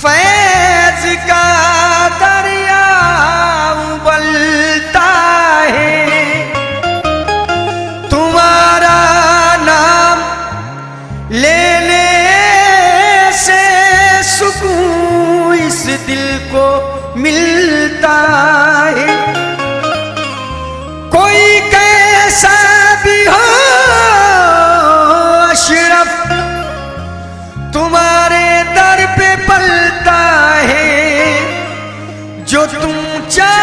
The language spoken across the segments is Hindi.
फैज का दरिया उबलता है, तुम्हारा नाम लेने से सुकून इस दिल को मिलता है। कोई कैसा भी हो अशरफ, तुम्हारे दर पे पलता है। जो तुम चाहो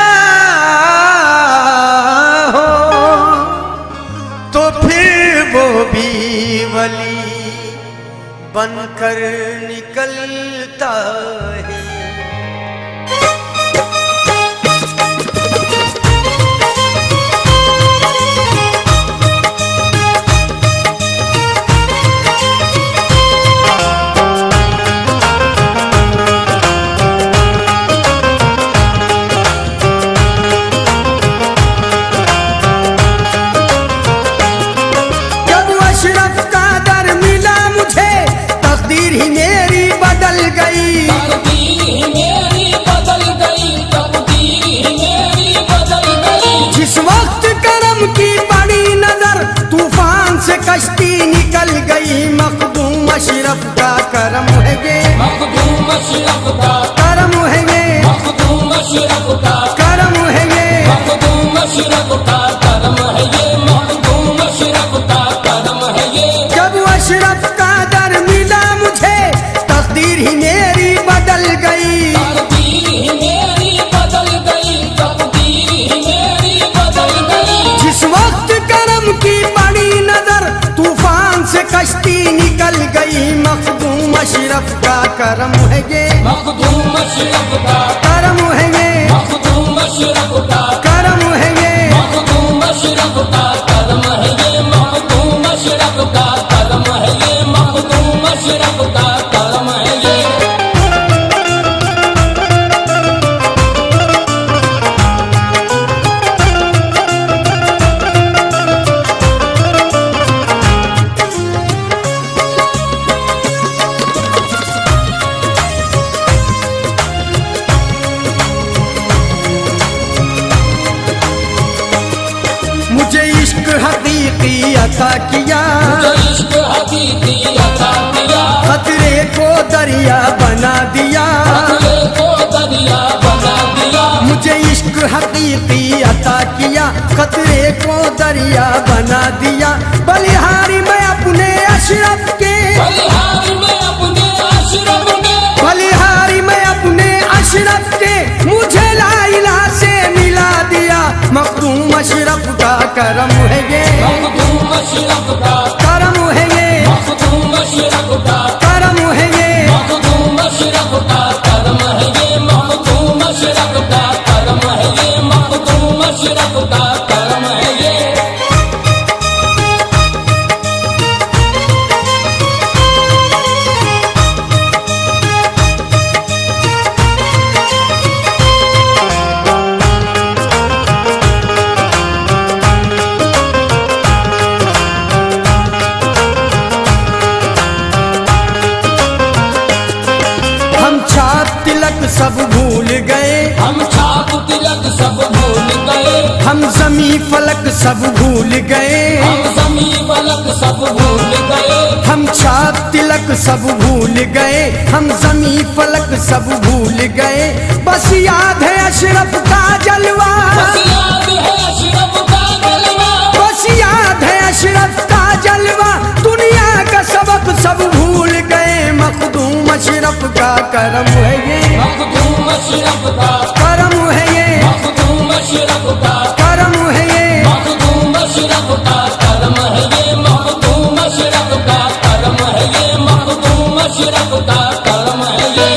तो फिर वो भी वली बनकर निकलता है। कश्ती निकल गई, मखदूम अशरफ का करम है ये, मखदूम अशरफ का करम है ये, मखदूम अशरफ का करम है ये, मखदूम अशरफ का करम है ये, मखदूम अशरफ का करम है ये। जब अशरफ का दर मिला मुझे, तकदीर ही मेरी बदल गई, तकदीर ही मेरी बदल गई, तकदीर ही मेरी बदल गई। जिस वक्त करम की बड़ी नजर तूफान से कश्ती निकल गई, मखदूम अशरफ का करम है ये, मखदूम अशरफ का करम है ये, मखदूम अशरफ का करम है ये, मखदूम अशरफ का करम है ये, मखदूम अशरफ का करम है ये, मखदूम अशरफ का करम है ये। मुझे इश्क हकीकी अता किया, मुझे इश्क हकीकी अता किया, खतरे को दरिया बना दिया, खतरे को दरिया बना दिया। मुझे इश्क हकीकी अता किया, खतरे को दरिया बना दिया। बलिहारी मैं अपने अशरफ के, बलिहारी में अपने अशरफ के, बलिहारी मैं अपने अशरफ के, मुझे लाइला से मिला दिया। मखदूम अशरफ का करम है ये, मखदूम अशरफ का करम है ये, मखदूम अशरफ का करम है ये, मखदूम अशरफ का करम है ये, मखदूम अशरफ का करम है ये, मखदूम अशरफ का करम है ये। तिलक सब भूल गए, हम छाप तिलक सब भूल गए, हम जमी फलक सब भूल गए, हम जमी फलक सब भूल गए, हम छाप तिलक सब भूल गए, हम जमी फलक सब भूल गए। बस याद है अशरफ का जलवा, बस याद है अशरफ का जलवा, बस याद है अशरफ का जलवा। दुनिया का सबक सब भूल गए, मखदूम अशरफ का करम है ये, मखदूम अशरफ का करम है ये, मखदूम अशरफ का करम है ये, मखदूम अशरफ का करम है ये, मखदूम अशरफ का करम है ये, मखदूम अशरफ का करम है ये।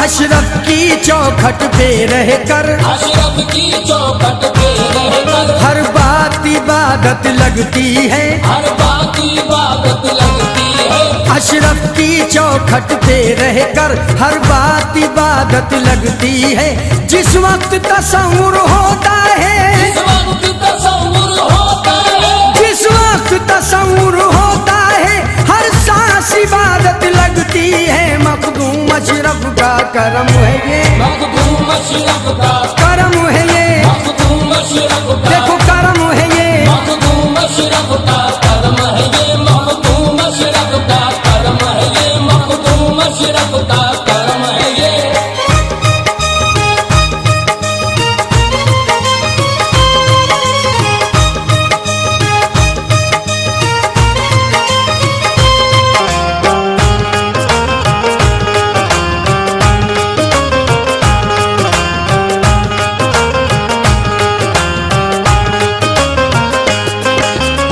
अशरफ की चौखट पे रहकर अशरफ की चौखट पे रहकर हर बात इबादत लगती है। हर बात इबादत लगती है। अशरफ की चौखट पे रहकर हर बात इबादत लगती है। जिस वक्त तसव्वुर होता है, जिस वक्त तसव्वुर होता है, जिस वक्त तसव्वुर होता है, हर सांस इबादत लगती है। मखदूम अशरफ का करम है ये, मखदूम अशरफ का करम है ये, मखदूम अशरफ का देखो करम है ये। मखदूम अशरफ का करम है ये, मखदूम अशरफ का करम है ये, मखदूम अशरफ का करम है ये।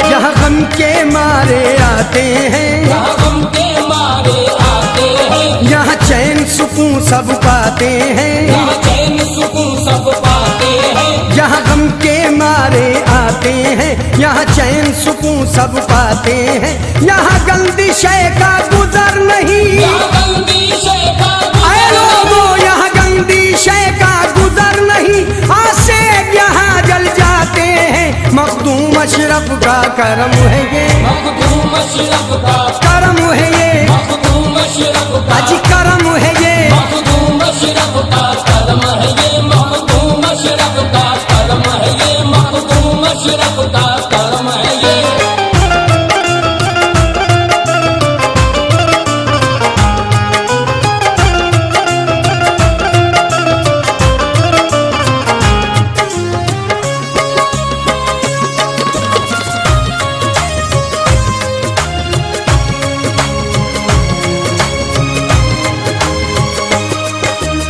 यहाँ गम के मारे आते हैं, यहाँ गम के मारे आते हैं, यहाँ चैन सुकून सब पाते हैं। यहाँ चैन सुकून सब पाते हैं। यहाँ गम के मारे आते हैं, यहाँ चैन सुकून सब पाते हैं। यहाँ गंदी शय का गुजर नहीं, यहाँ गंदी शय का आए गुजर लोगों यहाँ गंदी शय का गुजर नहीं। आसे यहाँ जल जाते हैं। मखदूम अशरफ का करम है ये, मखदूम अशरफ का करम है ये, मखदूम अशरफ का अजी करम है ये। मखदूम अशरफ का करम है ये, मखदूम अशरफ का करम है ये, मखदूम अशरफ का करम है ये।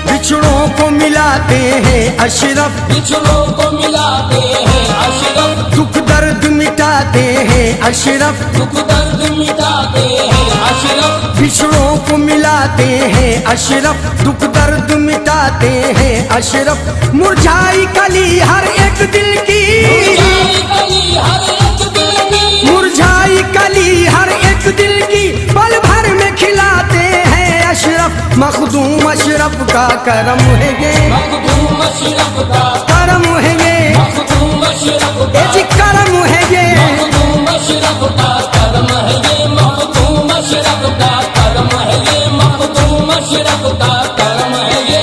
बिछड़ों को मिलाते हैं अशरफ, बिछड़ों को मिलाते हैं अशरफ, दुख दर्द मिटाते हैं अशरफ। दुख दर्द मिटाते हैं अशरफ, बिछड़ों को मिलाते हैं अशरफ, दुख दर्द मिटाते हैं अशरफ। मुरझाई कली हर एक दिल की, मुरझाई कली हर एक दिल की, मुरझाई कली हर एक दिल की, पल भर में खिलाते हैं अशरफ। मखदूम अशरफ का करम है ये, मखदूम अशरफ का करम है ये, मखदूम अशरफ ए का जी करम है ये। मखदूम अशरफ का करम है ये, मखदूम अशरफ का करम है ये, मखदूम अशरफ का करम है ये।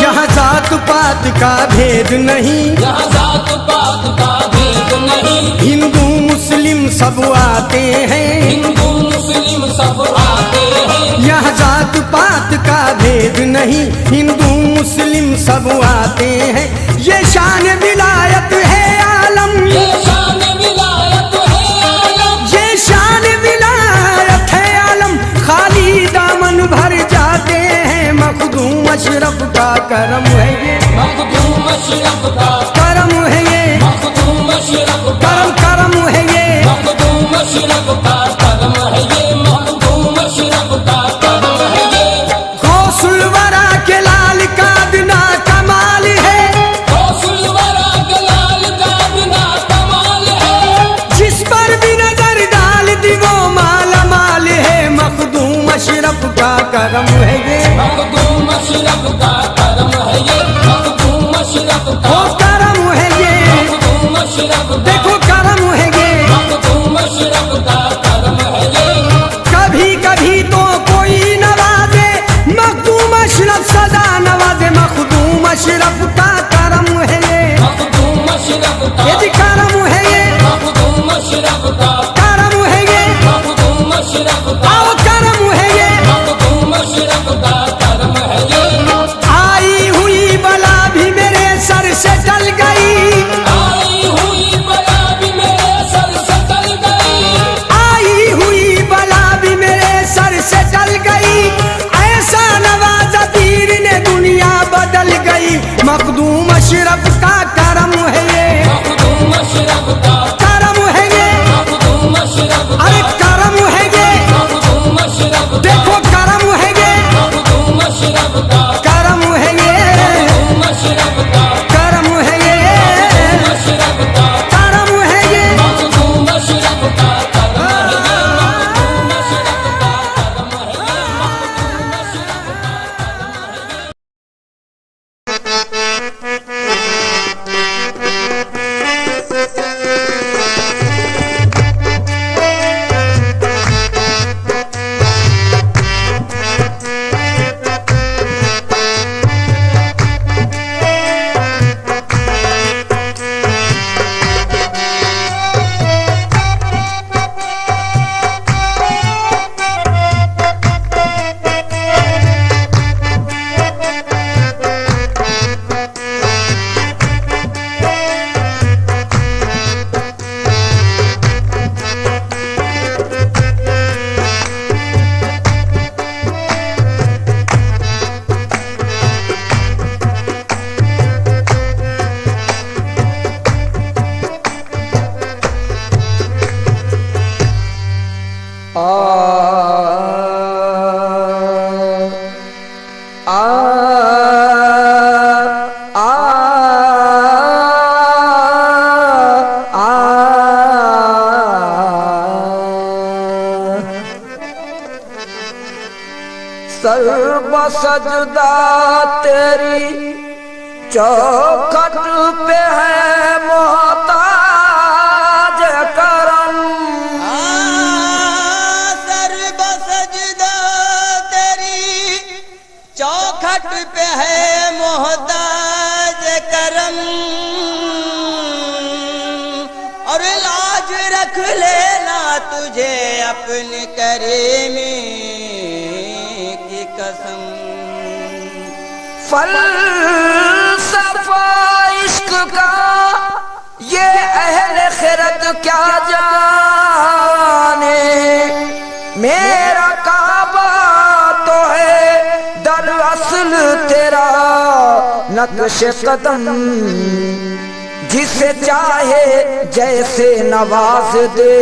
यहाँ जात पात का भेद नहीं, यहाँ जात पात का भेद नहीं, हिंदू मुस्लिम सब आते हैं। हिंदू मुस्लिम सब आते हैं। यहाँ जात पात का भेद नहीं, हिंदू मुस्लिम सब आते हैं। ये शान विलायत है आलम, ये शान विलायत है आलम, ये शान विलायत है आलम। खाली दामन भर जाते हैं। मखदूम अशरफ का करम है ये, मखदूम अशरफ का करम है ये, मखदूम अशरफ का करम करम है ये। मखदूम अशरफ का करम है ये, मखदूम अशरफ का करम है ये। गौसुल वरा के लाल का बिना कमाल है, गौसुल वरा के लाल का बिना कमाल है, जिस पर भी नजर डाल दी वो माला माल है। मखदूम अशरफ का करम है ये, मखदूम अशरफ का करम है ये, मखदूम अशरफ का वो करम है ये, मखदूम अशरफ का देखो करम है ये। मखदूम अशरफ का करम है ये। कभी कभी तो कोई नवाजे, मखदूम अशरफ सदा नवाजे। मखदूम अशरफ का करम है ये, मखदूम अशरफ का ये जी करम है ये, मखदूम अशरफ का करम है ये, मखदूम अशरफ का आओ करम है ये। मखदूम अशरफ का करम अशरफ का करम है ये, मखदूम अशरफ का करम है ये, मखदूम अशरफ का अरे करम है ये, मखदूम अशरफ का देखो करम है ये, मखदूम अशरफ का करम है ये, मखदूम अशरफ का करम है ये, अशरफ का करम है ये। मखदूम अशरफ का करम है ये, मखदूम अशरफ का करम है ये, मखदूम अशरफ का करम है ये। सर्व सजदा तेरी चौखट पे है मोहताज करम, सर्व सजदा तेरी चौखट पे है मोहताज करम, और लाज रख लेना तुझे अपने करीमी की कसम। फलसफा इश्क का ये अहले खिरत क्या जाने, मेरा काबा तो है दरअसल तेरा नक्श कदम, जिसे चाहे जैसे नवाज दे,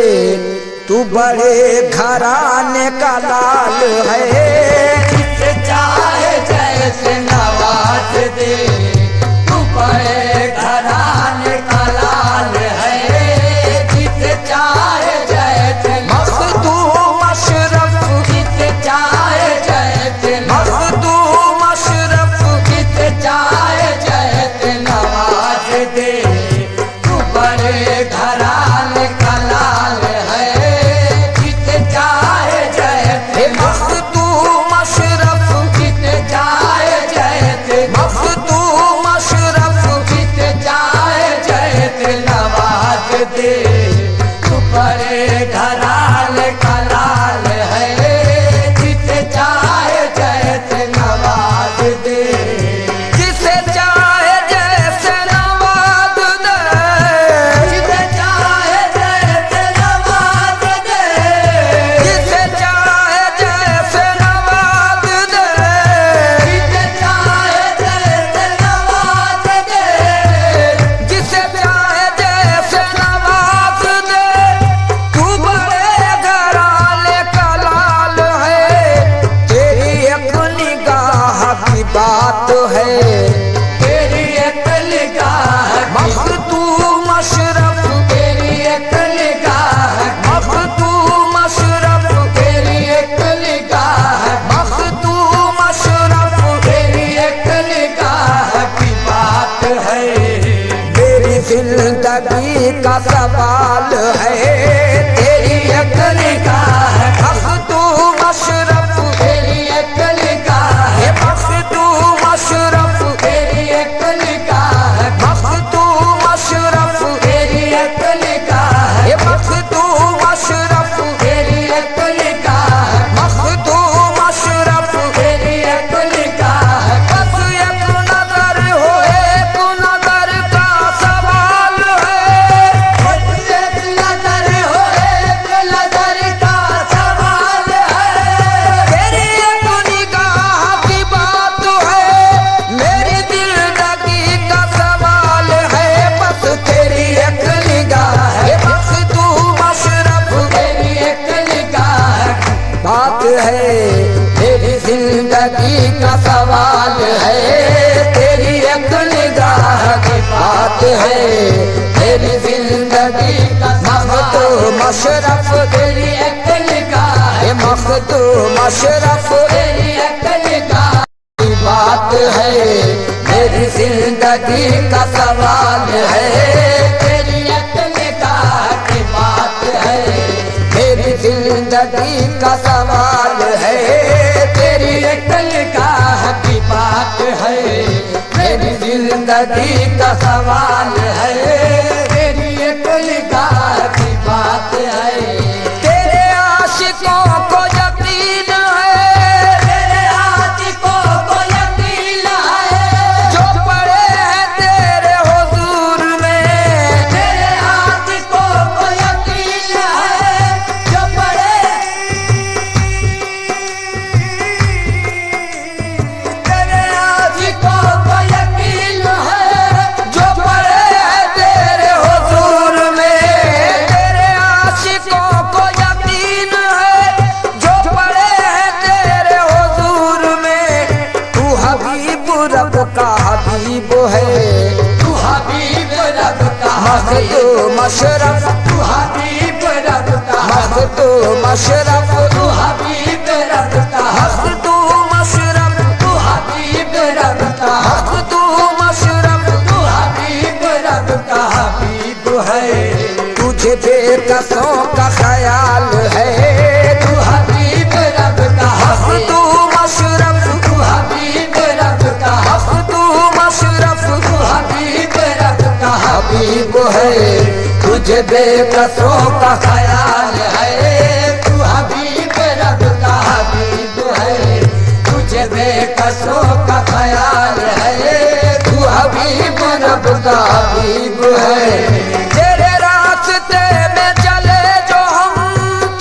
तू बड़े घराने का लाल है, जिसे चाहे जैसे नवाज दे, तू बड़े घराने का लाल है, जिसे चाहे जैसे मखदूम अशरफ, जिसे चाहे जैसे मखदूम अशरफ, जिसे चाहे जैसे नवाज दे, तू बड़े घराने का लाल है, जिसे चाहे जैसे मखदूम अशरफ, जिसे चाहे जैसे मखदूम अशरफ, जिसे चाहे जैसे नवाज दे, तू बड़े घराने का लाल है, जिसे चाहे जैसे नवाज दे, जिसे चाहे जैसे नवाज दे, जिसे चाहे जैसे नवाज दे, जिसे चाहे जैसे नवाज दे, जिसे चाहे जैसे नवाज दे, जिसे चाहे जैसे नवाज दे, तू बड़े है तेरी जिंदगी का मखदूम अशरफ तेरी एक निगाह है मखदूम अशरफ तेरी एक निगाह की बात है मेरी जिंदगी का सवाल है तेरी एक निगाह की बात है मेरी जिंदगी का सवाल है तेरी एक निगाह की बात है मेरी जिंदगी का सवाल है तेरी एक निगाह की बात है तेरे आशिकों को यकीन है तेरे आशिकों को यकीन है जो पड़े हैं तेरे हुजूर में तेरे आशिकों को यकीन है जो पड़े तेरे आशिकों को यकीन है जो पड़े हैं तेरे हुजूर में तेरे आशिकों को यकीन है जो पड़े हैं तेरे हुजूर में तू हबीब रब का हबीब है तू हबीब रब का मखदूम अशरफ तू हबीब रब का मखदूम अशरफ तू हबीब रब का मखदूम अशरफ तू हबीब रब का मखदूम अशरफ तू हबीब रब का हबीब है तुझे बेकसों का ख्याल है तू हबीब रब का मखदूम अशरफ तू हबीब रब का मखदूम अशरफ तू हबीब रब का हबीब है तुझे बेकसों का ख्याल है तू हबीब रब का हबीब है तुझे बेकसों का ख्याल है तू हबीब रब का हबीब है तेरे रास्ते में चले जो हम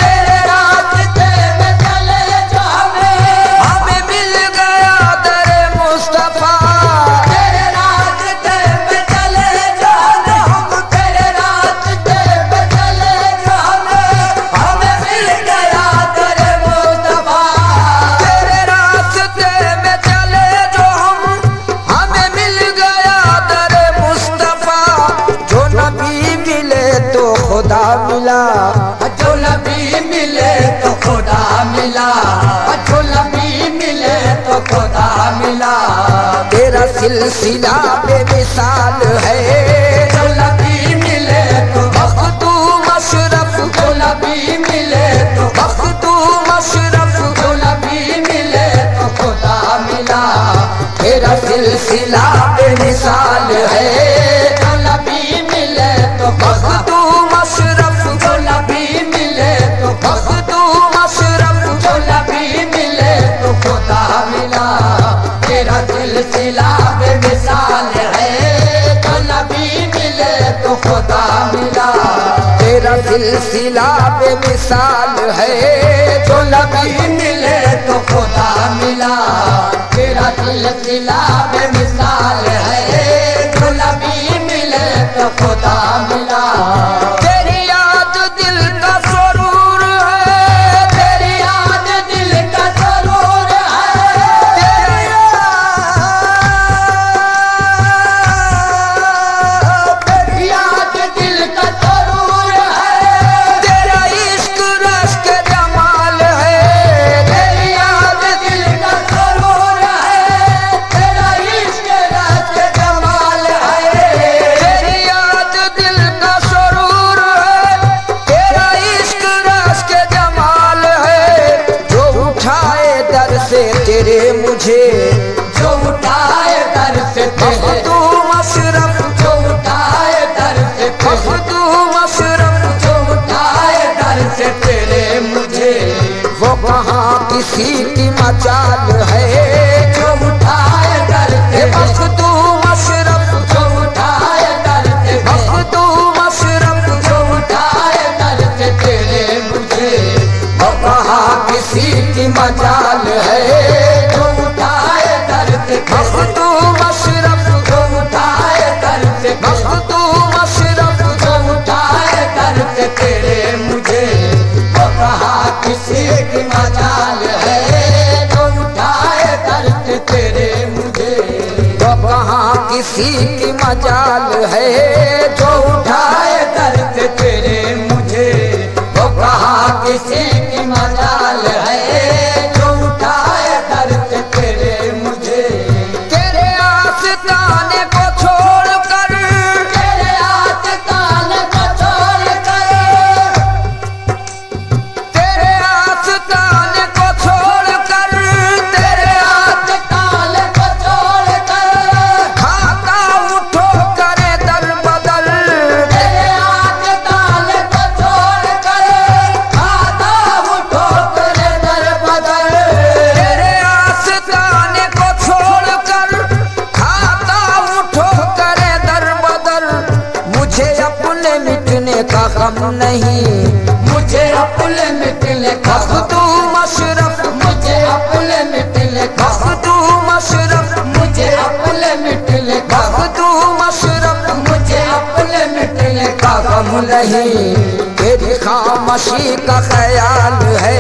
तेरे रास्ते में चले जो हमें मिल गया दरे मुस्तफा तेरे रास्ते में चले जो हम तेरे रास्ते में चले जो हमें मिल गया दरे मुस्तफा तेरे रास्ते में चले जो हमें मिल गया दरे मुस्तफा जो नबी मिले तो खुदा मिला जो नबी मिले तो खुदा मिला जो नबी मिले तो खुदा मिला तेरा सिलसिला बेमिसाल है जो नबी मिले तो मखदूम अशरफ जो नबी मिले तो मखदूम अशरफ जो नबी मिले तो खुदा मिला तेरा सिलसिला बेमिसाल है जो नबी मिले तो मखदूम अशरफ जो नबी मिले तो मखदूम अशरफ जो नबी मिले तो खुदा मिला तेरा सिलसिला बेमिसाल है जो नबी मिले तो खुदा मिला तेरा सिलसिला बेमिसाल है जो नबी मिले तो खुदा मिला तेरा सिलसिला बेमिसाल है जो नबी मिले तो खुदा मिला तेरी याद दिल का सुरूर है तेरी याद दिल का सुरूर है तेरी याद दिल का सुरूर है तेरा इश्क रश के जमाल है तेरी याद दिल का सुरूर है तेरा इश्क रश के जमाल है तेरी याद दिल का सुरूर है तेरा इश्क रश के जमाल है जो उठाए दर से तेरे मुझे जो उठाए दर से मखदूम अशरफ जो उठाए दर से मखदूम अशरफ जो उठाए दर से तेरे मुझे वो कहाँ किसी की मचाल है जो उठाए दर से मखदूम अशरफ जो उठाए दर से मखदूम अशरफ जो उठाए दर से तेरे मुझे वो कहाँ किसी की मचाल है जो उठाए दर से मखदूम अशरफ जो उठाए दर से मखदूम अशरफ जो उठाए दर से तेरे मुझे वो कहाँ किसी की मजाल है जो उठाए दर से तेरे मुझे वो कहाँ किसी की मजाल है। जो उठाए दर्द तेरे मुझे वो कहाँ किसी की मजाल है। जो उठाए दर्द तेरे मुझे तेरे आस्ताने को छोड़कर, तेरे आस्ताने को छोड़कर, तेरे आस्ताने को छोड़कर, तेरे आस्ताने को छोड़कर खाता उठो करे दर बदल। तेरे आस्ताने को छोड़कर खाता उठो करे दर बदल। तेरे आस्ताने को छोड़कर खाता उठो करे दर बदल। मुझे अपने मिटने का गम नहीं, मुझे अपने मिटने का तू मशरफ, मुझे अपने मिटने का तू मशरफ, मुझे अपने मिटने का तू मशरफ, मुझे अपने मिटने का गम नहीं। तेरी खामोशी का ख्याल है।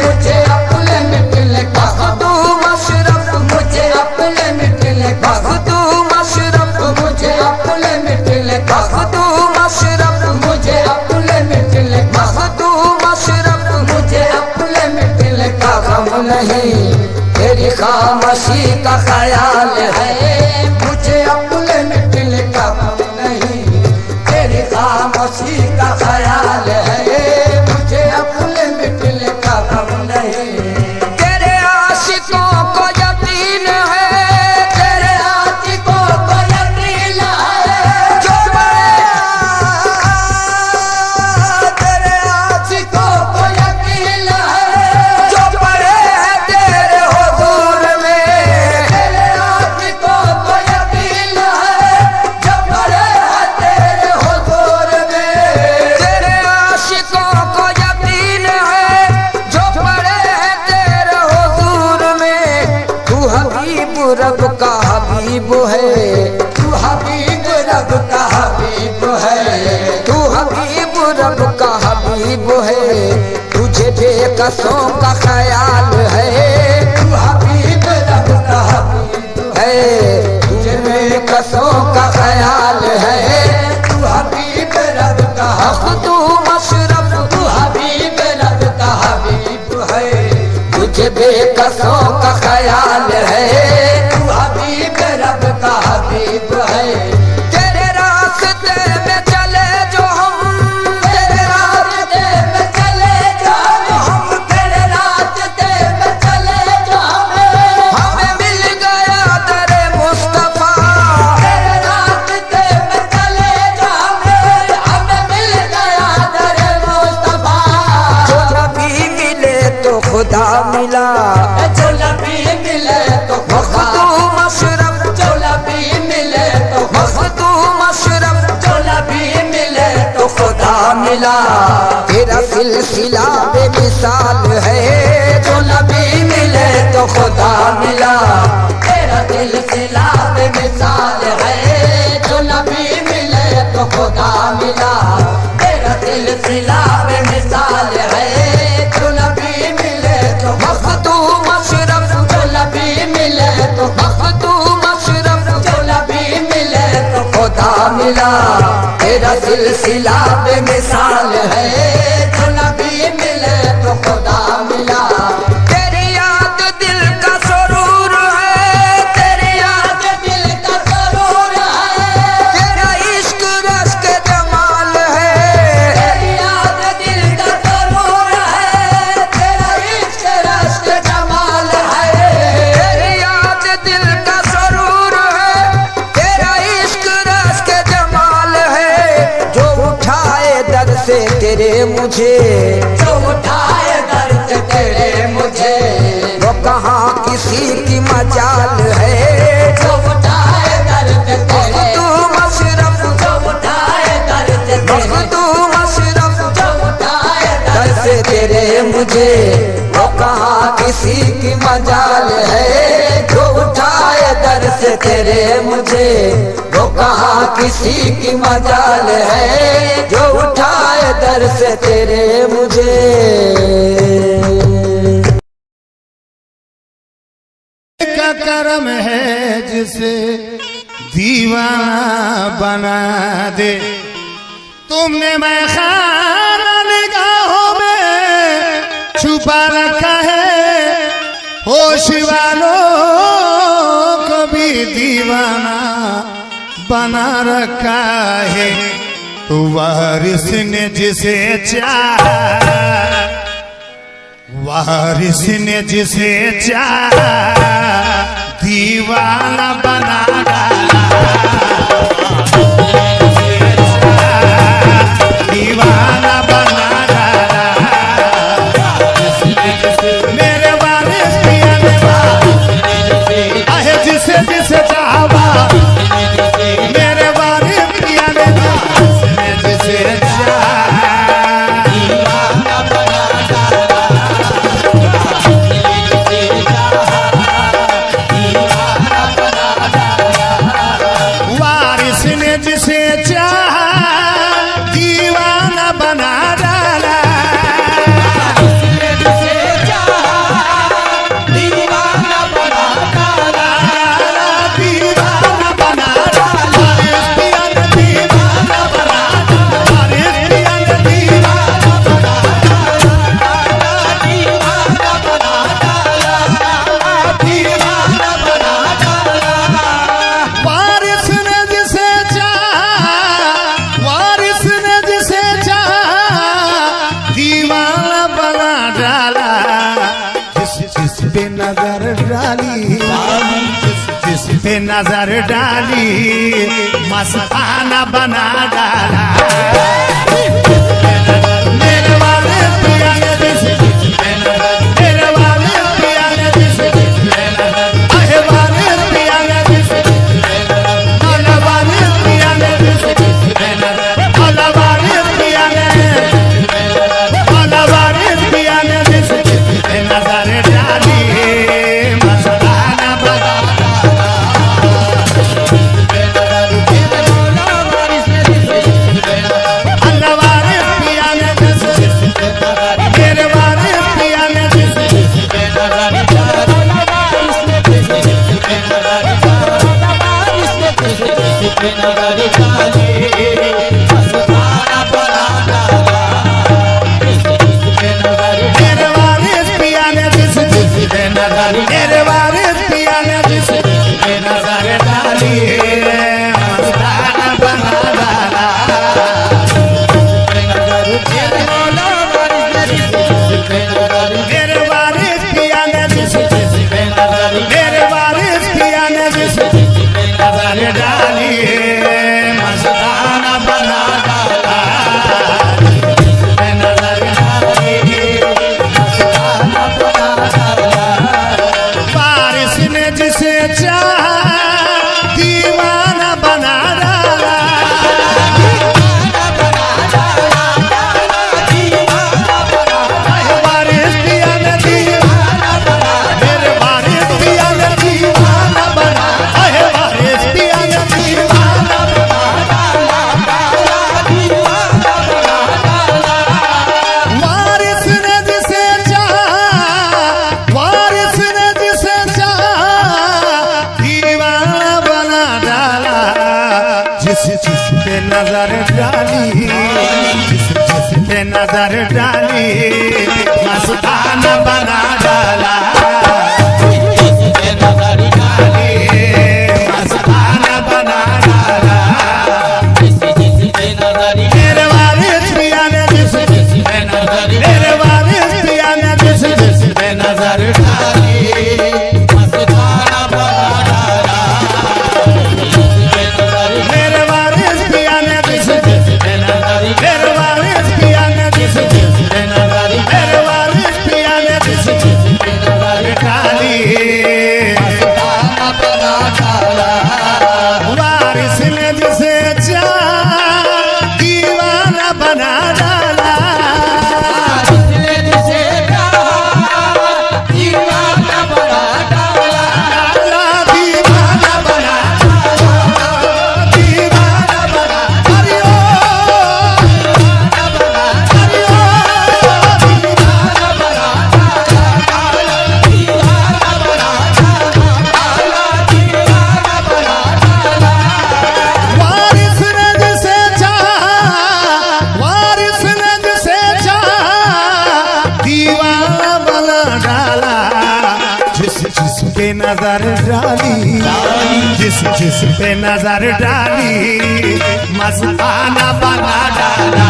मुझे अपने मिटने का तू मशरफ, मुझे अपने मिटने का तू मशरफ, मुझे अपने मिटने का तू मशरफ, मुझे अपने मिटने का तू मशरफ, मुझे अपने मिटने का गम नहीं। तेरी खामोशी का ख्याल है। मुझे अपने मिटने का गम नहीं। तेरी खामोशी का ख्याल है। मुझे अपने मिटने का गम नहीं। तेरे आशिकों को यकीन है, तेरे आशिकों को यकीन है। जो बड़े तेरे आशिकों को यकीन है। जो बड़े हैं तेरे हुजूर में, तेरे आशिकों को यकीन है। जो बड़े हैं तेरे हुजूर में, तेरे आशिकों को यकीन है। जो बड़े हैं तेरे हुजूर में। तू हबीब रब का हबीब है, तू हबीब रब का हबीब है, तू हबीब रब का हबीब है। तुझे बेकसों का ख्याल है। तू हबीब रब का हबीब है। तुझे बेकसों का ख्याल है। तू हबीब रब का तू मशरफ, तू हबीब रब का हबीब है। तुझे बेकसों का ख्याल है। तू हबीब रब का हबीब है। तेरे रास्ते में चले जो हम, तेरे रास्ते में चले जो हम, तेरे रास्ते में चले जो हमें मिल गया दरे मुस्तफा। तेरे रास्ते में चले जो हमें मिल गया दरे मुस्तफा। जो नबी मिले तो खुदा मिला, जो नबी मिले तो खुदा मशरफ, जो नबी मिले तो खुदा मशरफ, जो नबी मिले तो खुदा मिला। तेरा सिलसिला बेमिसाल है। जो नबी मिले तो खुदा मिला। तेरा सिलसिला बेमिसाल है। जो नबी मिले तो खुदा मिला। तेरा सिलसिला बेमिसाल है। जो नबी मिले तो तू मशरफ, जो नबी मिले तो तू मशरफ, जो नबी मिले तो खुदा मिला। तेरा सिलसिला बेमिसाल है। जो नबी मिले तो खुदा मिला। तेरी याद दिल का सुरूर है। तेरी याद दिल का सुरूर है। तेरा इश्क रस के जमाल है। तेरी याद दिल का सुरूर है। तेरा इश्क रस के जमाल है। तेरी याद दिल का सुरूर है। तेरा इश्क रस के जमाल है। जो उठाए दर से तेरे मुझे, जो उठाए दर से तेरे मुझे, वो कहाँ किसी की मजाल है। जो उठाए दर से तेरे तू मशरफ, जो उठाए दर से तेरे तू मशरफ, जो उठाए दर से तेरे मुझे, वो कहाँ किसी की मजाल है। जो उठाए दर से तेरे मुझे, वो कहाँ किसी की मजाल है। जो उठाए दर से तेरे मुझे। का करम है जिसे दीवाना बना दे। तुमने मैं खाना निगाहों में छुपा रखा है, होश वालों को भी दीवाना बना रखा है। तो वारिस ने जिसे चाहा, वारिस ने जिसे चाहा दीवाना बना डाला, दीवाना बना डाला। मेरे वारिस पिया ने आहे जिसे जिसे चाहा, मेरे वारिस पिया ने जिसे चाहा जिसे चाहा दीवाना बना डाला, जिसे चाहा दीवाना बना डाला, दीवाना बना डाला। पिया ने दीवाना बना डाला, पिया ने दीवाना बना डाला, दीवाना बना डाला, दीवाना बना डाला। वारिस ने जिसे वारिस ने जिसे चाहा दीवाना बना डाला। जिस पे नजर डाली, जिस पे नजर डाली मस्ताना बना डाला। मेरे वाले पिया ने मेरे वाले पिया ने आहे वाले पिया ने वाले पिया ने नजर डाली मस्ताना बना मेरे वारिस पिया ने जिस पे नजर डाली मस्ताना बना डाला। मेरे वारिस पिया ने जिस पे मेरे वारिस पिया ने जिस पे नजर डाली मस्ताना बना डाला। नजर डाली मस्ताना बना डाला। वारिस ने जिसे चाहा दीवाना बना डाला, वारिस पिया ने दीवाना बना, मेरे वारिस पिया ने दीवाना बना, वारिस पिया ने दीवाना बना, वारिस ने जिसे चाहा, वारिस ने जिसे चाहा दीवाना बना डाला। जिस पे नजर डाली, जिस पे नजर डाली मस्ताना बना डाला। मस्ताना बना डाला। मेरे वारिस पिया ने जिस मेरे वारिस पिया ने जिस पे नजर डाली मस्ताना बना डाला। मेरे वारिस पिया ने जिस मेरे वारिस पिया ने जिस मेरे वारिस पिया ने जिस पे नजर डाली, जिस पे नजर डाली मस्ताना बना डाला।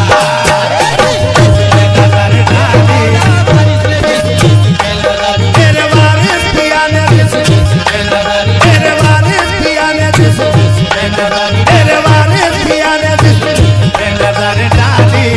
नजर डाली मेरे वारिस पिया ने, मेरे वारिस पिया ने, मेरे वारिस पिया ने नजर डाली।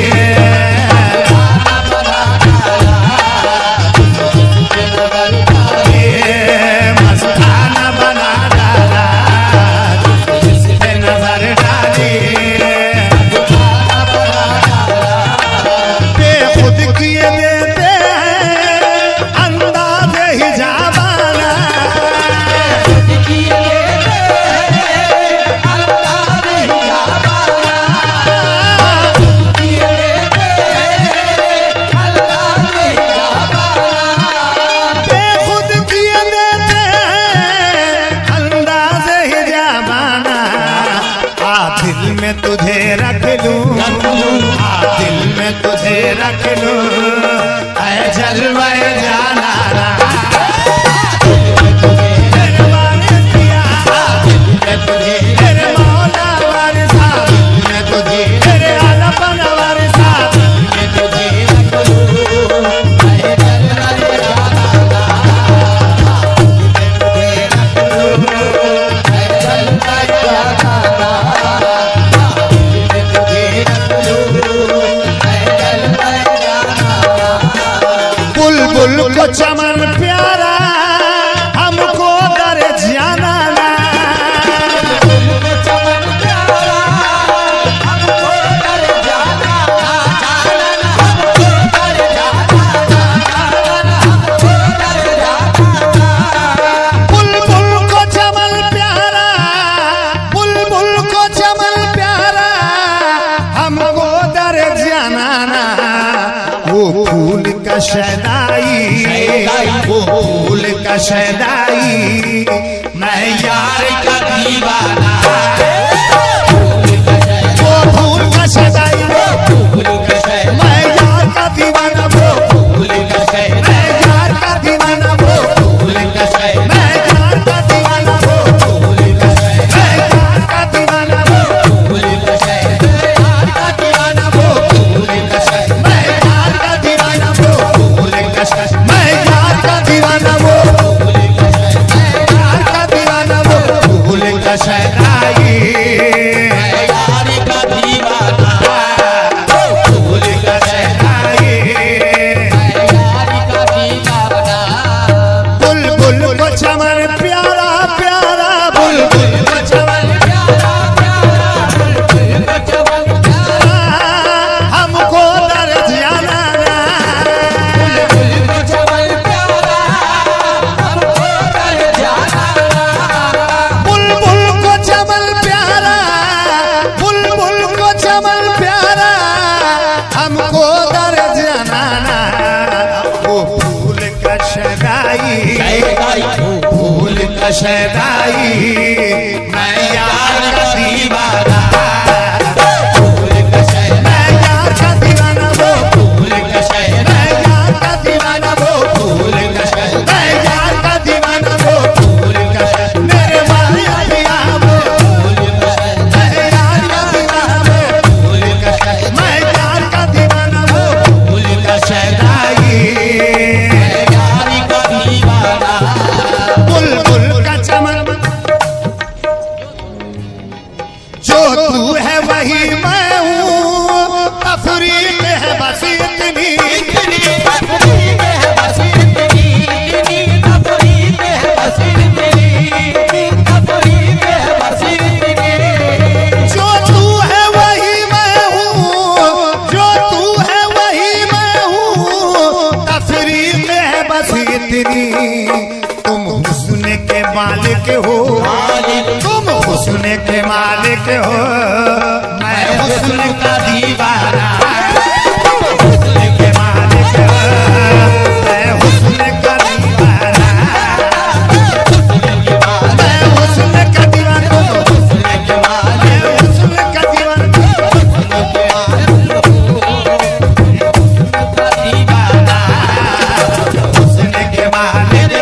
तुझे रख लूं, दिल में तुझे रख लूं, ऐ जलवाए जाना मेरे वारिस पिया, मेरे मौला वारिसा, मेरे आलपन वारिसा, तुझे रख लूं, ऐ जलवाए जाना, तुझे रख लूं, ऐ जलवाए जाना। बुलबुल को चमन प्यारा हमको दर जाना ना, चमन प्यारा हमको दर जाना, हमको दर जाना, हमको दर जाना। बुलबुल को चमन प्यारा, बुलबुल को चमन प्यारा हमको दर जाना ना। वो फूल का शहनाई, वो फूल का शहनाई, मैं यार का दीवाना। वो फूल का शहनाई, मैं यार का दीवाना। वो फूल का शहनाई, मैं यार का दीवाना। वो फूल का शहनाई, मैं यार का दीवाना। वो फूल का शहनाई, मैं यार का दीवाना। वो फूल का शहनाई, मैं यार का दीवाना। वो फूल का शहनाई, मैं यार का दीवाना। वो फूल का शहनाई, मैं यार का दीवाना। वो फूल का शहनाई, मैं यार का दीवाना। वो फूल का शहनाई, मैं यार का दीवाना। फूल का शहनाई, मैं यार का दीवाना। बुलबुल को चमन प्यारा प्यारा, बुलबुल को चमन प्यारा प्यारा, बुलबुल को चमन प्यारा हमको दर जाना ना। बुलबुल को चमन प्यारा हमको दर जाना। बुलबुल को चमन प्यारा, बुलबुल को चमन प्यारा हमको दर जाना ना। वो फूल का शहनाई, फूल का शहनाई, मैं यार का दीवाना। फूल का शहनाई, मैं यार का दीवाना। वो फूल का शहनाई, मैं यार का दीवाना। वो फूल का शहनाई, मैं यार का दीवाना। वो फूल का शहनाई, मेरे वालिया पिया। वो फूल का शहनाई, मैं यार का दीवाना। वो फूल का शहनाई, मैं यार का दीवाना। वो फूल का शहनाई, मैं यार का दीवाना। बुलबुल का चमन, जो तू है वही मैं हूँ, तफरीक है बस इतनी। तफरीक है बस इतनी, तफरीक है बस इतनी, तफरीक है बस इतनी। जो तू है वही मैं हूँ, जो तू है वही मैं हूँ, तफरीक है बस इतनी। तुम हुस्न के मालिक हो, तुम हुस्न के मालिक हो, मैं हुस्न का दीवाना। हुस्न के मालिक हो, मैं हुस्न का दीवाना। मैं हुस्न का दीवाना। मैं हुस्न का दीवाना। हुस्न के मालिक हो,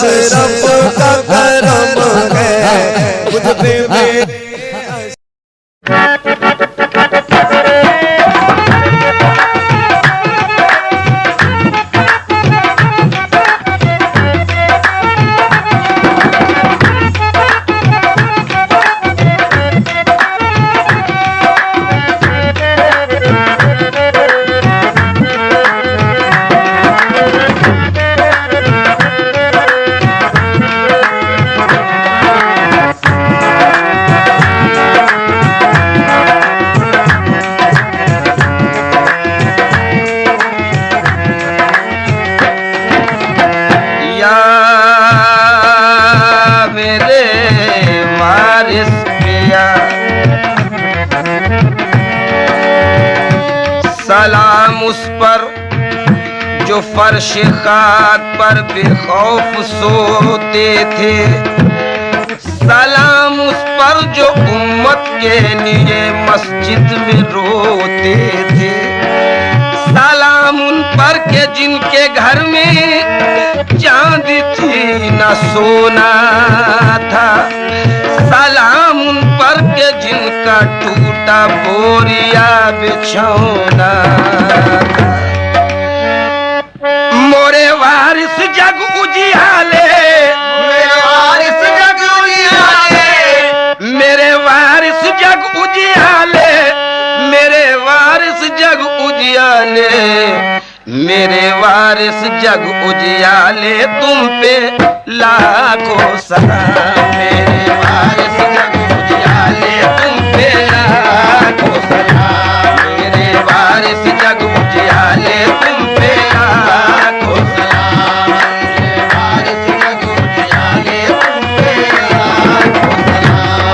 अशरफ का करम है मुझ पे मेरे। सलाम उस पर जो फर्श खाक पर बेखौफ सोते थे, सलाम उस पर जो उम्मत के लिए मस्जिद में रोते थे, सलाम उन पर के जिनके घर में चांदी थी न सोना था, सलाम उन पर के जिनका टूटा बोरिया बिछौना था। मोरे वारिस जग उजियाले, मेरे वारिस जग उजियाले, मेरे वारिस जग उजियाले, मेरे वारिस जग उजियाले, मेरे वारिस जग उजियाले, तुम पे लाखों सलाम। मेरे वारिस जग उजियाले, तुम पे लाखों सलाम। मेरे वारिस जग उजियाले, तुम पे लाखों सलाम। मेरे वारिस जग उजियाले, तुम पे लाखों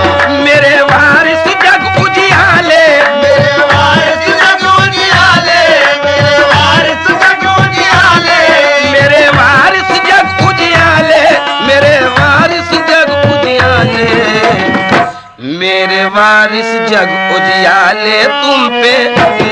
सलाम। मेरे वारिस जग उजियाले, मेरे वारिस जग उजियाले, मेरे वारिस जग उजियाले, मेरे वारिस जग उजियाले, मेरे वारिस जग उजियाले, मेरे वारिस जग उजियाले, तुम पे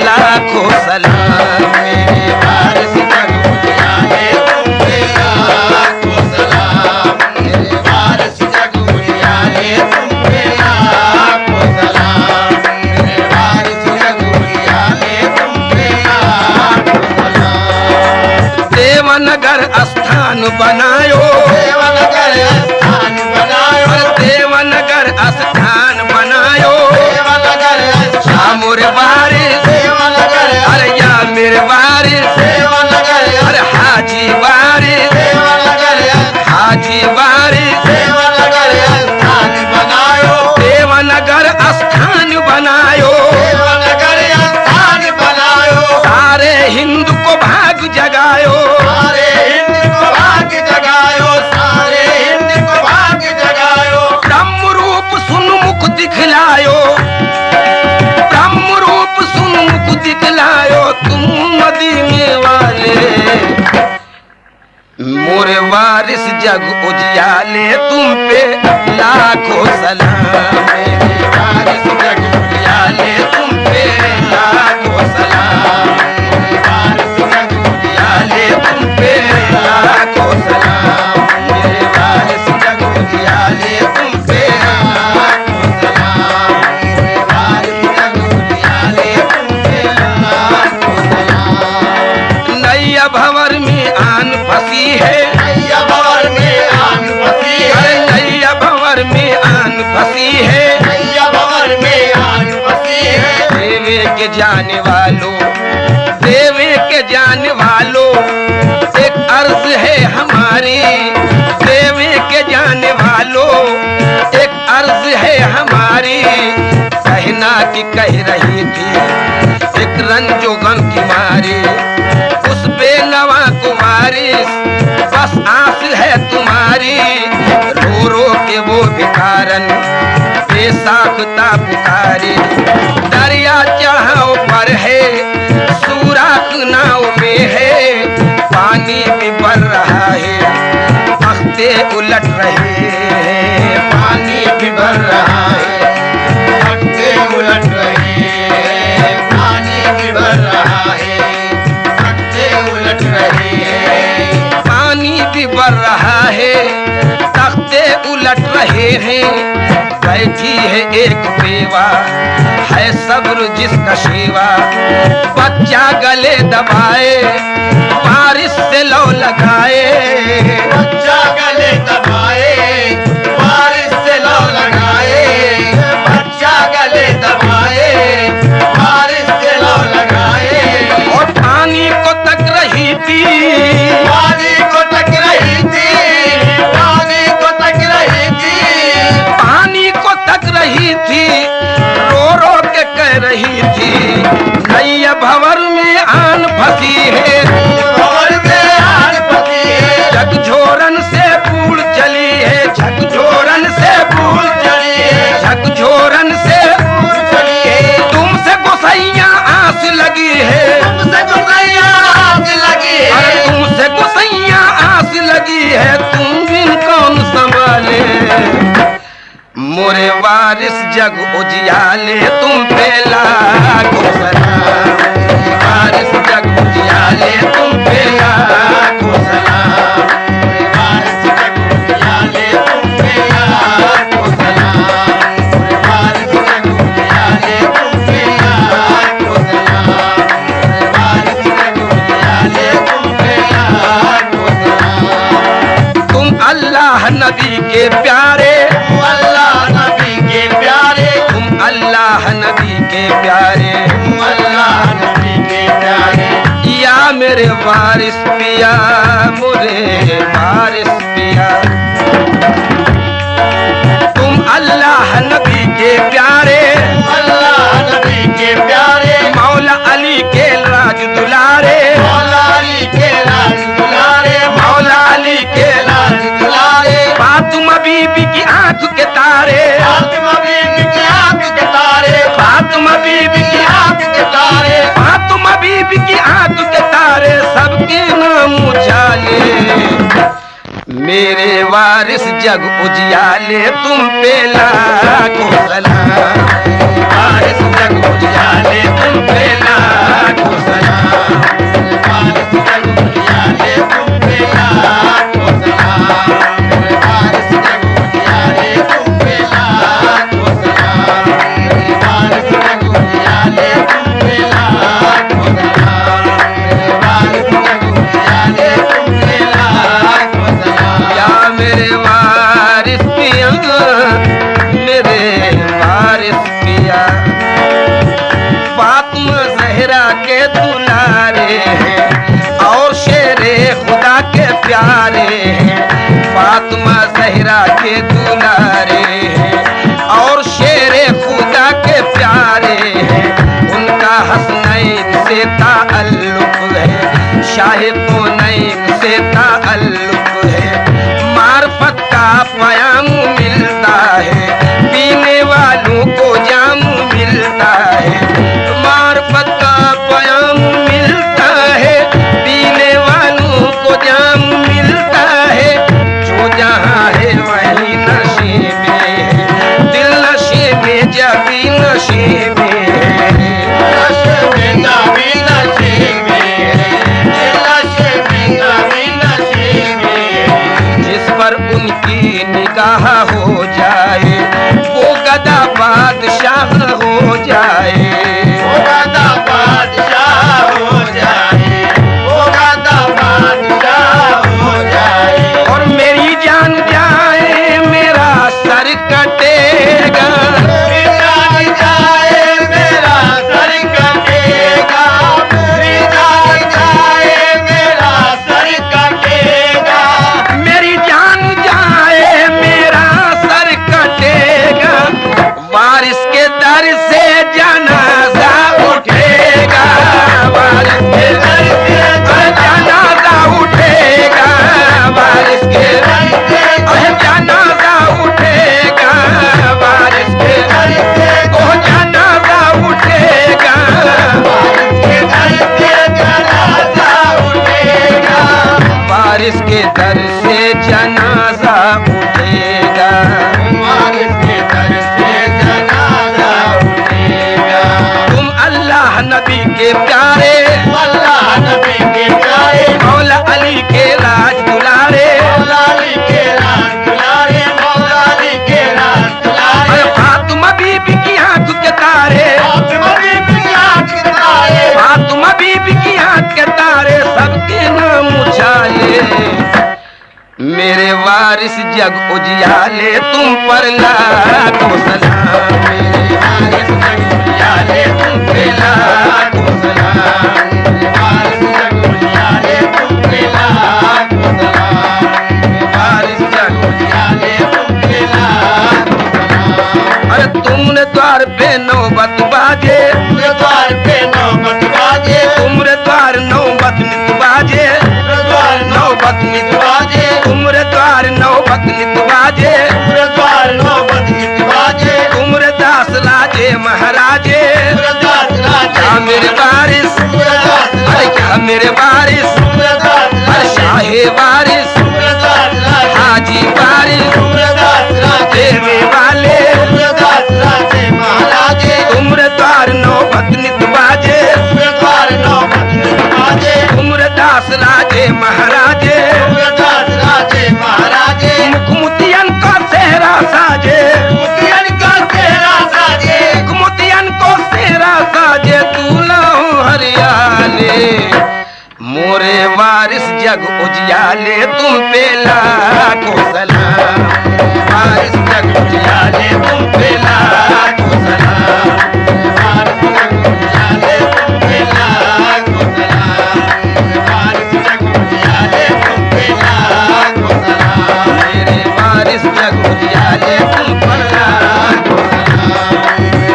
लाखों सलाम। मेरे वारिस जग उजियाले, तुम पे लाखों सलाम। मेरे वारिस जग उजियाले, तुम पे लाखों सलाम। मेरे वारिस जग उजियाले, तुम पे लाखों सलाम। देवनगर स्थान बनायो, देवनगर स्थान बनायो, देवनगर स्थान बनायो, देवनगर शामुर वारिस, देवनगर अरे या मेरे वारिस, देवनगर अरे हाजी वारिस, देवनगर हाजी वारिस, देवनगर स्थान बनायो, देवनगर स्थान बनायो, देवनगर स्थान बनायो, सारे हिंद को भाग जगायो, सारे हिंद को भाग जगायो, सारे हिंद को भाग जगायो। ब्रह्म रूप सुन मुख दिखलायो, ब्रह्म रूप सुन मुख दिखलायो, तुम मदीने वाले। मोरे वारिस जग उजियाले, तुम पे लाखों सलाम। मेरे वारिस जग उजियाले, तुम पे लाखों सलाम। मेरे वारिस जग उजियाले, तुम पे लाखों सलाम। मेरे वारिस जग उजियाले, तुम पे लाखों सलाम। मेरे वारिस जग उजियाले, तुम पे लाखों सलाम। नैया भंवर में आन फंसी है, नैया भंवर में आन फंसी है, नैया भंवर में आन फंसी है, नैया भंवर में आन फंसी है। देवे के जाने वालों, देवे के जाने वालों, एक अर्ज है हमारी, देवे के जाने वालों, एक अर्ज है हमारी। कहना कि कह रही थी एक रंजो गम की मारी, उस बेनवा कुमारी बस आस है तुम्हारी। रो रो के वो भिखारन बेसाख्ता पुकारी, दरिया चढ़ाओ पर है, सूराख नाव में है, पानी भी बढ़ रहा है, तख्ते उलट रहे हैं, पानी भी बढ़ रहा है, तख्ते उलट रहे हैं, पानी भी बढ़ रहा है, तख्ते उलट रहे हैं, पानी भी बढ़ रहा है, रहे हैं, बैठी है एक बेवा, है सब्र जिसका शेवा। बच्चा गले दबाए, बारिश से लो लगाए, बच्चा गले दबाए, बारिश से लो लगाए, बच्चा गले दबाए, बारिश से लो लगाए। और पानी को तक रही थी, पानी को तक रही थी, पानी को तक रही थी, पानी को तक रही थी, रो रो के कह रही थी, नैया भंवर में आन फंसी है, भंवर में आन फंसी है, झकझोरन से फूल चली है, झकझोरन से फूल चली है, झकझोरन से फूल चली है। तुमसे गोसैया आस लगी है, तुमसे गुस्सैया आग लगी अरे है, तुमसे गोसैया आस लगी है, तुम बिन कौन संभाले। मोरे वारिस जग उजियाले, तुम पे लाखों सलाम। वारिस जग उजियाले, तुम पे लाखों सलाम। वारिस जग उजियाले, तुम पे लाखों सलाम। वारिस जग उजियाले, तुम पे लाखों सलाम। वारिस जग उजियाले, तुम पे लाखों सलाम। तुम अल्लाह नबी के प्यारे, अल्लाह नबी के प्यारे, तुम अल्लाह नबी के प्यारे, अल्लाह नबी के प्यारे। या मेरे वारिस पिया, मुरे वारिस पिया। तुम अल्लाह नबी के प्यारे, अल्लाह नबी के प्यारे, मौला अली के राज दुलारे, मौला अली के राज दुलारे, मौला अली के राज दुलारे। फातिमा बीबी की आंख के तारे, फातिमा बीबी की आंख के तारे, फातिमा बीबी की आंख के तारे, फातिमा बीबी की आंख के तारे, सबके नाम उजाले। मेरे वारिस जग उजियाले, तुम पे लाखों सलाम। वारिस जग उजियाले, तुम पे लाखों सलाम। वारिस जग उजियाले, तुम पे लाखों सलाम। वारिस जग उजियाले, तुम पे लाखों सलाम। वारिस जग उजियाले, तुम पे लाखों सलाम। वारिस जग उजियाले, तुम पे लाखों सलाम। या मेरे वारिस पिया, मेरे वारिस पिया। फातिमा ज़हरा के दुलारे हैं, और शेरे खुदा के प्यारे हैं। फातिमा ज़हरा के दुलारे हैं, और शेरे खुदा के प्यारे हैं। उनका हसनैन से ताल्लुक है, शाह कौनैन से ताल्लुक है। मार्फत का पयाम मिलता है, पीने वालों को जाम मिलता है। मार्फत का पयाम मिलता है, पीने वालों को जाम मिलता है। जो जहाँ है वही नशे में है, दिल नशे में जबी नशे में है। नशे में नबी नशे में, नशे में नबी नशे में। जिस पर उनकी निगाह हो जाए, वो गदा बादशाह हो जाए। वो गदा बादशाह हो जाए, वो गदा बादशाह हो जाए। और मेरी जान जाए, मेरा सर कटेगा। मेरी जान जाए, मेरा सर कटेगा। मेरी जान जाए, मेरा सर कटेगा। मेरी जान जाए, मेरा सर कटेगा। वारिस के दर से जनाजा उठेगा, वारिस के दर से जनाजा उठेगा, वारिस के दर से जनाजा उठेगा, वारिस के दर से जनाजा उठेगा। के दर से जनाजा उठेगा। वारिस के दर से जनाजा उठेगा। वारिस के दर से जनाजा उठेगा। तुम अल्लाह नबी के प्यारे, अल्लाह नबी के प्यारे, मौला अली के राज दुलारे, मौला अली के राज दुलारे, मौला अली वारिस जग उजियाले तुम पर लाखों सलाम मेरे वारिस जग उजियाले तुम पे लाखों सलाम मेरे वारिस जग उजियाले तुम पे लाखों सलाम मेरे वारिस जग उजियाले तुम पे लाखों सलाम। अरे तुमने द्वार पे नौबत बाजे, तुमरे द्वार पे नौबत बाजे, तुमरे द्वार नौबत नित बाजे, द्वार नौबत नित बाजे, तुमरे द्वार नौबत नित बाजे, तुमरे द्वार नौबत गीत बाजे, तुमरे दास राजे महाराजे। तुमरे दास राजे, क्या मेरे वारिस, तुमरे दास अरे राजे, क्या मेरे वारिस, तुमरे दास अरे राजे, शाहे वारिस, तुमरे दास राजे, हाजी वारिस, तुमरे दास राजे, देवे वाले तुमरे दास राजे महाराजे, तुमरे द्वार नौबत नित बाजे, तुमरे द्वार नौबत गीत बाजे, तुमरे दास राजे महाराजे। तुमरे दास राजे महाराजे, मुखमुतियन का सेहरा साजे, मुतियन का तेरा साजे, मुखमुतियन को सेहरा साजे, दूल्हा हूँ हरियाले मोरे वारिस जग उजियाले तुम पे लाखों सलाम वारिस जग उजियाले तुम पे लाखों सलाम वारिस जग उजियाले तुम पे लाखों सलाम वारिस जग उजियाले तुम पे लाखों सलाम मेरे वारिस जग उजियाले तुम पर लाखों सलाम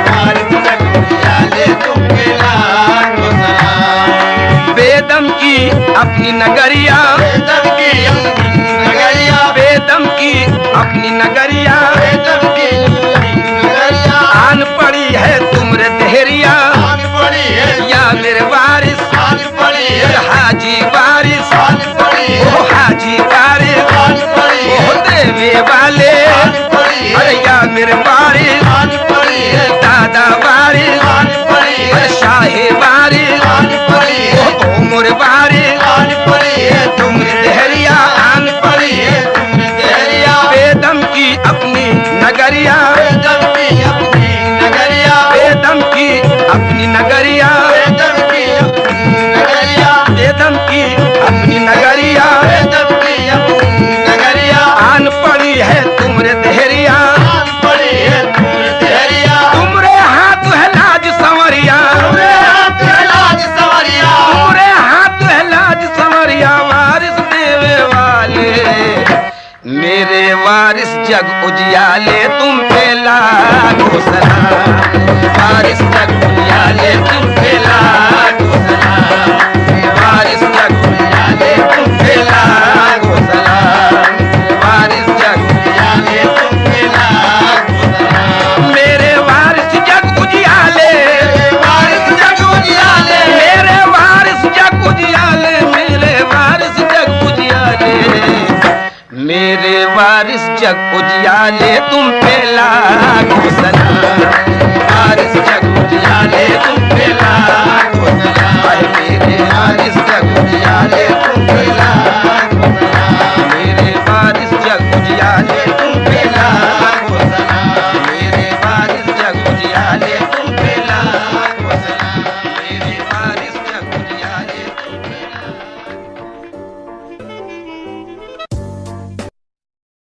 वारिस जग उजियाले तुम पे लाखों सलाम। बेदम की अपनी नगरिया, बेदम की अपनी नगरिया, बेदम की अपनी नगरिया, बेदम की अपनी नगरिया, आन पड़ी है तुमरे देहरिया। आन पड़ी है, या मेरे वारिस आन पड़ी है, हाजी वारिस, आन पड़ी है, ओ हाजी वारिस, आन पड़ी ओ है, देवे वाले, आन पड़ी है, अरे या मेरे वारिस आन पड़ी है, दादा वारिस, आन पड़ी है, अरे शाहे वारिस, आन पड़ी है, ओ मोर वारिस आन पड़ी है, तुमरे देहरिया आन पड़ी है तुमरे देहरिया, बेदम की अपनी नगरिया, बेदम की अपनी नगरिया, बेदम की अपनी नगरिया, बेदम की अपनी नगरिया, बेदम की अपनी नगरिया, बेदम की अपनी नगरिया, आन पड़ी है तुमरे देहरिया। आन पड़ी है तुमरे देहरिया, तुमरे हाथ है लाज संवरिया, तुमरे हाथ है लाज सवारिया, तुमरे हाथ है लाज संवरिया वारिस देवे वाले मेरे वारिस जग उजियाले तुम पे लाखों सलाम वारिस जग उजियाले तुम पे लाखों सलाम वारिस जग उजियाले तुम पे लाखों सलाम वारिस जग उजियाले तुम पे लाखों सलाम मेरे वारिस जग उजियाले वारिस जग उजियाले, मेरे वारिस जग उजियाले मेरे वारिस जग उजियाले मेरे वारिस जग उजियाले तुम पे लाखों सलाम वारिस जग उजियाले तुम पे लाखों सलाम मेरे वारिस जग उजियाले